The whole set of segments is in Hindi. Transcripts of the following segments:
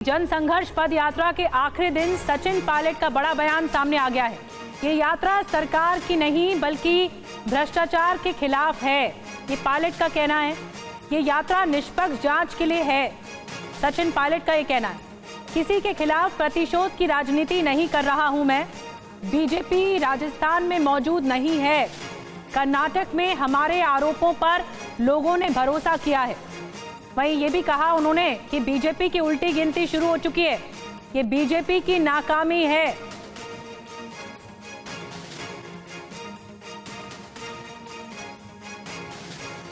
जन संघर्ष पद यात्रा के आखिरी दिन सचिन पायलट का बड़ा बयान सामने आ गया है। ये यात्रा सरकार की नहीं बल्कि भ्रष्टाचार के खिलाफ है, ये पायलट का कहना है। ये यात्रा निष्पक्ष जांच के लिए है, सचिन पायलट का ये कहना है। किसी के खिलाफ प्रतिशोध की राजनीति नहीं कर रहा हूं मैं। बीजेपी राजस्थान में मौजूद नहीं है। कर्नाटक में हमारे आरोपों पर लोगों ने भरोसा किया है। वहीं ये भी कहा उन्होंने कि बीजेपी की उल्टी गिनती शुरू हो चुकी है, ये बीजेपी की नाकामी है।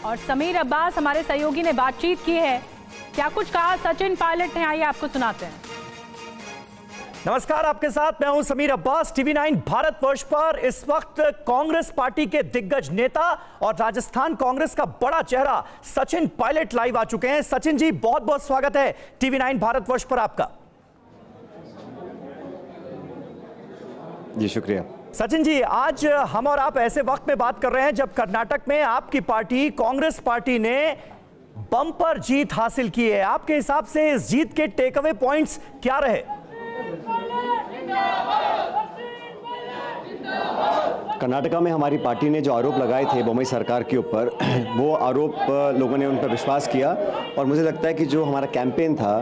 और समीर अब्बास हमारे सहयोगी ने बातचीत की है, क्या कुछ कहा सचिन पायलट ने, आइए आपको सुनाते हैं। नमस्कार, आपके साथ मैं हूं समीर अब्बास। टीवी9 भारतवर्ष पर इस वक्त कांग्रेस पार्टी के दिग्गज नेता और राजस्थान कांग्रेस का बड़ा चेहरा सचिन पायलट लाइव आ चुके हैं। सचिन जी, बहुत बहुत स्वागत है टीवी9 भारतवर्ष पर आपका। जी शुक्रिया। सचिन जी, आज हम और आप ऐसे वक्त में बात कर रहे हैं जब कर्नाटक में आपकी पार्टी कांग्रेस पार्टी ने बम्पर जीत हासिल की है। आपके हिसाब से इस जीत के टेक अवे पॉइंट्स क्या रहे? कर्नाटका में हमारी पार्टी ने जो आरोप लगाए थे बम्बई सरकार के ऊपर, वो आरोप लोगों ने उन पर विश्वास किया और मुझे लगता है कि जो हमारा कैंपेन था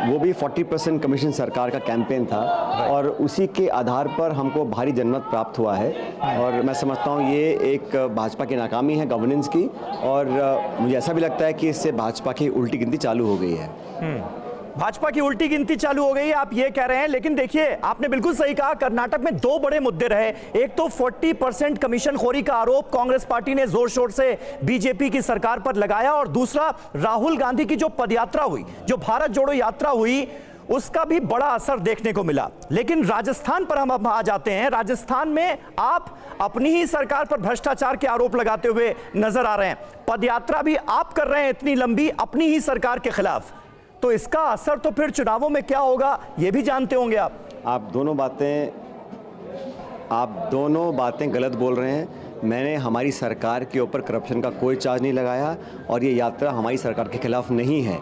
वो भी 40% कमीशन सरकार का कैंपेन था और उसी के आधार पर हमको भारी जनमत प्राप्त हुआ है। और मैं समझता हूँ ये एक भाजपा की नाकामी है गवर्नेंस की, और मुझे ऐसा भी लगता है कि इससे भाजपा की उल्टी गिनती चालू हो गई है। भाजपा की उल्टी गिनती चालू हो गई, आप ये कह रहे हैं। लेकिन देखिए, आपने बिल्कुल सही कहा, कर्नाटक में दो बड़े मुद्दे रहे। एक तो 40% कमीशन खोरी का आरोप कांग्रेस पार्टी ने जोर शोर से बीजेपी की सरकार पर लगाया, और दूसरा राहुल गांधी की जो पदयात्रा हुई, जो भारत जोड़ो यात्रा हुई, उसका भी बड़ा असर देखने को मिला। लेकिन राजस्थान पर हम अब आ जाते हैं। राजस्थान में आप अपनी ही सरकार पर भ्रष्टाचार के आरोप लगाते हुए नजर आ रहे हैं। पदयात्रा भी आप कर रहे हैं इतनी लंबी अपनी ही सरकार के खिलाफ, तो इसका असर तो फिर चुनावों में क्या होगा ये भी जानते होंगे आप दोनों बातें गलत बोल रहे हैं। मैंने हमारी सरकार के ऊपर करप्शन का कोई चार्ज नहीं लगाया और ये यात्रा हमारी सरकार के खिलाफ नहीं है।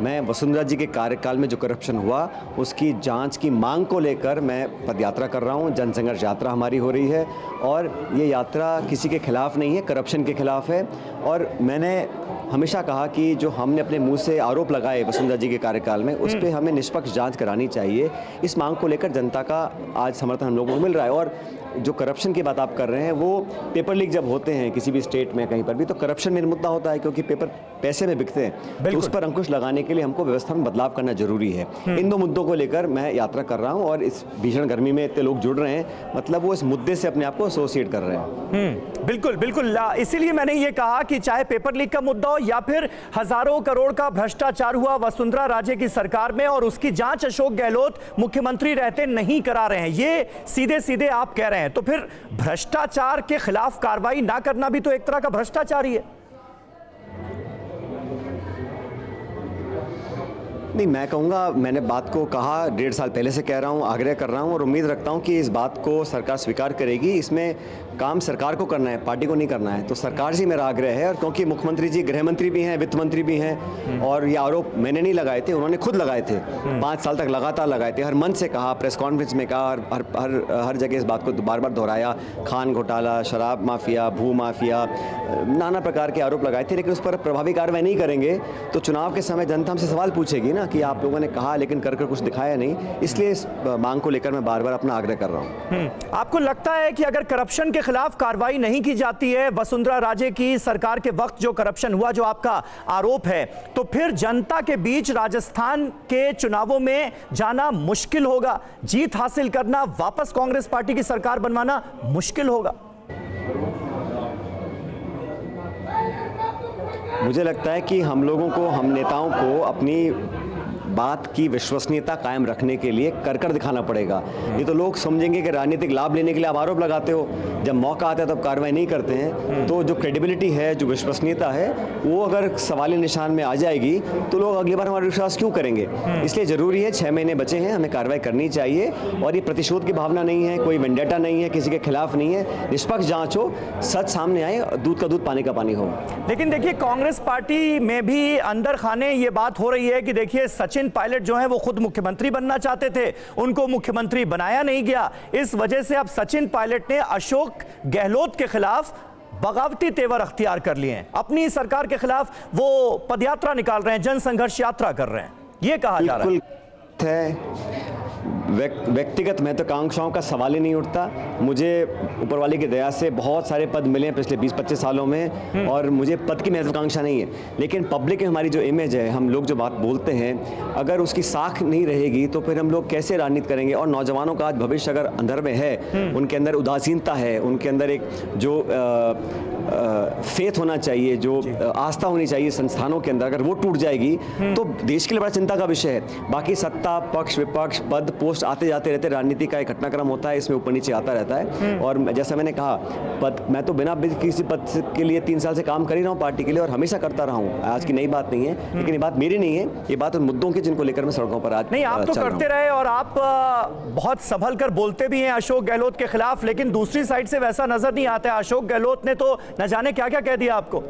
मैं वसुंधरा जी के कार्यकाल में जो करप्शन हुआ उसकी जांच की मांग को लेकर मैं पदयात्रा कर रहा हूँ। जनसंघर्ष यात्रा हमारी हो रही है और ये यात्रा किसी के खिलाफ नहीं है, करप्शन के खिलाफ है। और मैंने हमेशा कहा कि जो हमने अपने मुंह से आरोप लगाए वसुंधरा जी के कार्यकाल में, उस पर हमें निष्पक्ष जांच करानी चाहिए। इस मांग को लेकर जनता का आज समर्थन हम लोगों को मिल रहा है। और जो करप्शन की बात आप कर रहे हैं, वो पेपर लीक जब होते हैं किसी भी स्टेट में कहीं पर भी, तो करप्शन में मुद्दा होता है क्योंकि पेपर पैसे में बिकते हैं। तो उस पर अंकुश लगाने के लिए हमको व्यवस्था में बदलाव करना जरूरी है। इन दो मुद्दों को लेकर मैं यात्रा कर रहा हूँ और इस भीषण गर्मी में इतने लोग जुड़ रहे हैं, मतलब वो इस मुद्दे से अपने आप को एसोसिएट कर रहे हैं। बिल्कुल बिल्कुल, इसीलिए मैंने ये कहा कि चाहे पेपर लीक का मुद्दा हो या फिर हजारों करोड़ का भ्रष्टाचार हुआ वसुंधरा राजे की सरकार में और उसकी जांच अशोक गहलोत मुख्यमंत्री रहते नहीं करा रहे हैं, ये सीधे सीधे आप कह रहे हैं। तो फिर भ्रष्टाचार के खिलाफ कार्रवाई ना करना भी तो एक तरह का भ्रष्टाचार ही है। नहीं, मैं कहूँगा, मैंने बात को कहा 1.5 साल पहले से कह रहा हूँ, आग्रह कर रहा हूँ और उम्मीद रखता हूँ कि इस बात को सरकार स्वीकार करेगी। इसमें काम सरकार को करना है, पार्टी को नहीं करना है। तो सरकार से मेरा आग्रह है, और क्योंकि मुख्यमंत्री जी गृह मंत्री भी हैं, वित्त मंत्री भी हैं, और ये आरोप मैंने नहीं लगाए थे, उन्होंने खुद लगाए थे। 5 साल तक लगातार लगाए थे, हर मंच से कहा, प्रेस कॉन्फ्रेंस में कहा, हर जगह इस बात को बार बार दोहराया। खान घोटाला, शराब माफिया, भू माफिया, नाना प्रकार के आरोप लगाए थे। लेकिन उस पर प्रभावी कार्रवाई नहीं करेंगे तो चुनाव के समय जनता हमसे सवाल पूछेगी ना कि आप लोगों ने कहा लेकिन कर कुछ दिखाया नहीं। इसलिए इस मांग को लेकर मैं बार बार अपना आग्रह कर रहा हूँ। आपको लगता है कि अगर करप्शन के खिलाफ कार्रवाई नहीं की जाती है, वसुंधरा राजे की सरकार के वक्त जो करप्शन हुआ, जो आपका आरोप है, तो फिर जनता के बीच राजस्थान के चुनावों में जाना मुश्किल होगा, जीत हासिल करना, वापस कांग्रेस पार्टी की सरकार बनवाना मुश्किल होगा? मुझे लगता है कि हम लोगों को, हम नेताओं को अपनी बात की विश्वसनीयता कायम रखने के लिए कर दिखाना पड़ेगा। ये तो लोग समझेंगे कि राजनीतिक लाभ लेने के लिए आप आरोप लगाते हो, जब मौका आता है तब कार्रवाई नहीं करते हैं। तो जो क्रेडिबिलिटी है, जो विश्वसनीयता है, वो अगर सवालिया निशान में आ जाएगी तो लोग अगली बार हमारा विश्वास क्यों करेंगे। इसलिए ज़रूरी है, 6 महीने बचे हैं, हमें कार्रवाई करनी चाहिए। और ये प्रतिशोध की भावना नहीं है, कोई वेंडेटा नहीं है, किसी के खिलाफ नहीं है। निष्पक्ष जाँच हो, सच सामने आए, दूध का दूध पानी का पानी हो। लेकिन देखिए, कांग्रेस पार्टी में भी अंदर खाने ये बात हो रही है कि देखिए सचिन सचिन पायलट जो है वो खुद मुख्यमंत्री बनना चाहते थे, उनको मुख्यमंत्री बनाया नहीं गया। इस वजह से अब सचिन पायलट ने अशोक गहलोत के खिलाफ बगावती तेवर अख्तियार कर लिए हैं। अपनी सरकार के खिलाफ वो पदयात्रा निकाल रहे हैं, जनसंघर्ष यात्रा कर रहे हैं। ये कहा जा रहा है व्यक्तिगत महत्वाकांक्षाओं का सवाल ही नहीं उठता। मुझे ऊपर वाले की दया से बहुत सारे पद मिले हैं पिछले 20-25 सालों में, और मुझे पद की महत्वाकांक्षा नहीं है। लेकिन पब्लिक में हमारी जो इमेज है, हम लोग जो बात बोलते हैं, अगर उसकी साख नहीं रहेगी तो फिर हम लोग कैसे राजनीति करेंगे। और नौजवानों का आज भविष्य अगर अंदर में है, उनके अंदर उदासीनता है, उनके अंदर एक जो फेथ होना चाहिए, जो आस्था होनी चाहिए संस्थानों के अंदर, अगर वो टूट जाएगी तो देश के लिए बड़ा चिंता का विषय है। बाकी सत्ता, पक्ष विपक्ष, पद पोस्ट आते जाते रहते, राजनीति का एक घटनाक्रम होता है, इसमें ऊपर नीचे आता रहता है। और जैसा मैंने कहा, पद मैं तो बिना किसी पद के लिए 3 साल से काम कर ही रहा हूँ पार्टी के लिए, और हमेशा करता रहा हूँ। आज की नई बात नहीं है, लेकिन ये बात मेरी नहीं है, ये बात उन मुद्दों की जिनको लेकर मैं सड़कों पर आज नहीं। आप तो करते रहे और आप बहुत संभल कर बोलते भी हैं अशोक गहलोत के खिलाफ, लेकिन दूसरी साइड से वैसा नजर नहीं आता है। अशोक गहलोत ने तो न जाने क्या क्या कह दिया आपको।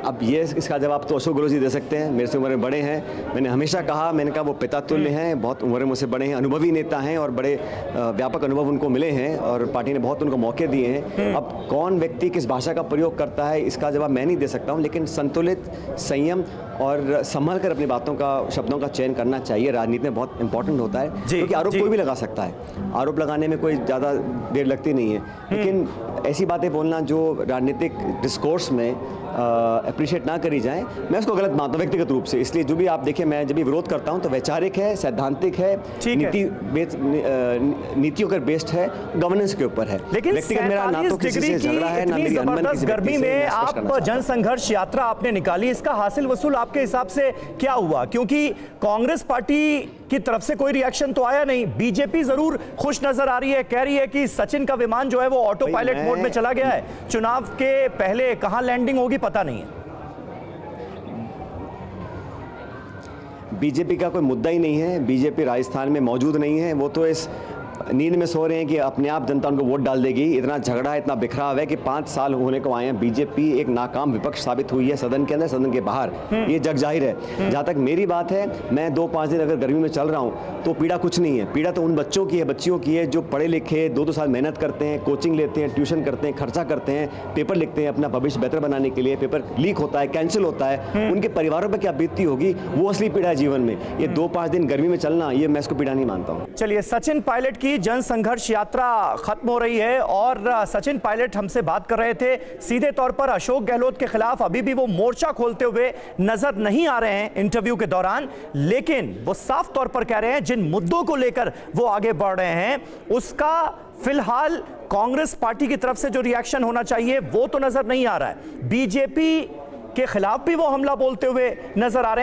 अब ये इसका जवाब तो अशोक गहलोत जी दे सकते हैं, मेरे से उम्र में बड़े हैं। मैंने हमेशा कहा, मैंने कहा वो पिता तुल्य हैं, बहुत उम्र में मुझसे बड़े हैं, अनुभवी नेता हैं, और बड़े व्यापक अनुभव उनको मिले हैं, और पार्टी ने बहुत उनको मौके दिए हैं। अब कौन व्यक्ति किस भाषा का प्रयोग करता है, इसका जवाब मैं नहीं दे सकता हूँ, लेकिन संतुलित, संयम और संभल कर अपनी बातों का, शब्दों का चयन करना चाहिए। राजनीति में बहुत इंपॉर्टेंट होता है, क्योंकि आरोप कोई भी लगा सकता है, आरोप लगाने में कोई ज़्यादा देर लगती नहीं है। लेकिन ऐसी बातें बोलना जो राजनीतिक डिस्कोर्स में अप्रिशिएट ना करी जाए, मैं उसको गलत मानता हूँ व्यक्तिगत रूप से। इसलिए जो भी आप देखिए, मैं जब भी विरोध करता हूँ तो वैचारिक है, सैद्धांतिक है, नीतियों पर बेस्ड है, गवर्नेंस के ऊपर है। लेकिन व्यक्तिगत मेरा ना तो किसी से झगड़ा है, ना मेरी अनबन किसी गर्मी में आप जनसंघर्ष यात्रा आपने निकाली, इसका हासिल वसूल आपके हिसाब से क्या हुआ? क्योंकि कांग्रेस पार्टी की तरफ से कोई रिएक्शन तो आया नहीं। बीजेपी जरूर खुश नजर आ रही है, कह रही है कि सचिन का विमान जो है वो ऑटो पायलट मोड में चला गया है, चुनाव के पहले कहां लैंडिंग होगी पता नहीं है। बीजेपी का कोई मुद्दा ही नहीं है, बीजेपी राजस्थान में मौजूद नहीं है। वो तो इस नींद में सो रहे हैं कि अपने आप जनता उनको वोट डाल देगी। इतना झगड़ा, इतना बिखराव है कि 5 साल होने को आए हैं, बीजेपी एक नाकाम विपक्ष साबित हुई है, सदन के अंदर, सदन के बाहर, ये जग जाहिर है। जहाँ तक मेरी बात है, मैं 2-5 दिन अगर गर्मी में चल रहा हूँ तो पीड़ा कुछ नहीं है। पीड़ा तो उन बच्चों की है, बच्चियों की है, जो पढ़े लिखे 2-2 साल मेहनत करते हैं, कोचिंग लेते हैं, ट्यूशन करते हैं, खर्चा करते हैं, पेपर लिखते हैं अपना भविष्य बेहतर बनाने के लिए, पेपर लीक होता है, कैंसिल होता है, उनके परिवारों पर क्या बीतती होगी, वो असली पीड़ा है जीवन में। ये 2-5 दिन गर्मी में चलना, ये मैं इसको पीड़ा नहीं मानता हूँ। चलिए, सचिन पायलट की जनसंघर्ष यात्रा खत्म हो रही है और सचिन पायलट हमसे बात कर रहे थे। सीधे तौर पर अशोक गहलोत के खिलाफ अभी भी वो मोर्चा खोलते हुए नजर नहीं आ रहे हैं इंटरव्यू के दौरान, लेकिन वो साफ तौर पर कह रहे हैं जिन मुद्दों को लेकर वो आगे बढ़ रहे हैं उसका फिलहाल कांग्रेस पार्टी की तरफ से जो रिएक्शन होना चाहिए वो तो नजर नहीं आ रहा है। बीजेपी के खिलाफ भी वो हमला बोलते हुए नजर आ रहे हैं।